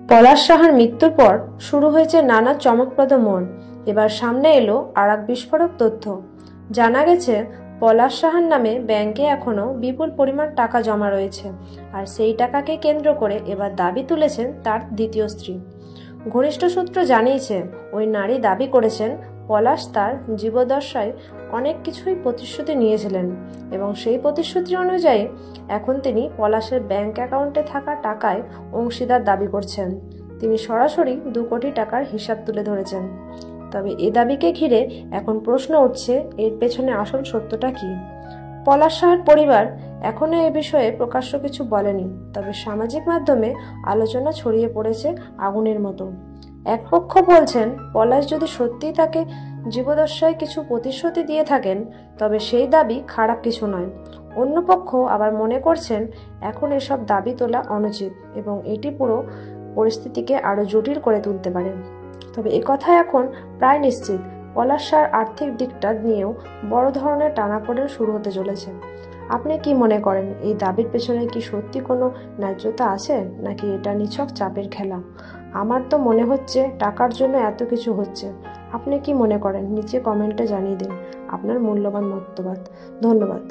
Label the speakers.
Speaker 1: পলাশ সাহার মৃত্যুর পর শুরু হয়েছে নানা চমকপ্রদ মোড়। এবার সামনে এলো আর এক বিস্ফোরক তথ্য। জানা গেছে পলাশ সাহার নামে ব্যাংকে এখনো বিপুল পরিমাণ টাকা জমা রয়েছে, আর সেই টাকাকে কেন্দ্র করে এবার দাবি তুলেছেন তার দ্বিতীয় স্ত্রী। ঘনিষ্ঠ সূত্র জানিয়েছে ওই নারী দাবি করেছেন পলাশ তার জীবদ্দশায় অনেক কিছুই প্রতিশ্রুতি নিয়েছিলেন এবং সেই প্রতিশ্রুতি অনুযায়ী এখন তিনি পলাশের ব্যাংক অ্যাকাউন্টে থাকা টাকায় অংশীদার দাবি করছেন। তিনি সরাসরি 2 কোটি টাকার হিসাব তুলে ধরেছেন। তবে এ দাবিকে ঘিরে এখন প্রশ্ন উঠছে, এর পেছনে আসল সত্যটা কি? পলাশ সাহার পরিবার এখনো এ বিষয়ে প্রকাশ্য কিছু বলেনি, তবে সামাজিক মাধ্যমে আলোচনা ছড়িয়ে পড়েছে আগুনের মতো। এক পক্ষ বলছেন পলাশ যদি সত্যিই তাকে জীবদ্দশায় কিছু প্রতিশ্রুতি দিয়ে থাকেন তবে সেই দাবি খারাপ কিছু নয়। অন্য পক্ষ আবার মনে করছেন এখন এসব দাবি তোলা অনুচিত এবং এটি পুরো পরিস্থিতিকে আরো জটিল করে তুলতে পারে। তবে একথা এখন প্রায় নিশ্চিত, পলাশ সাহার আর্থিক দিকটা নিয়েও বড় ধরনের টানাপোড়েন শুরু হতে চলেছে। আপনি কি মনে করেন, এই দাবির পেছনে কি সত্যি কোনো ন্যায্যতা আছে, নাকি এটা নিছক চাপের খেলা? আমার তো মনে হচ্ছে টাকার জন্য এত কিছু হচ্ছে। আপনি কি মনে করেন নিচে কমেন্টে জানিয়ে দিন আপনার মূল্যবান মতামত। ধন্যবাদ।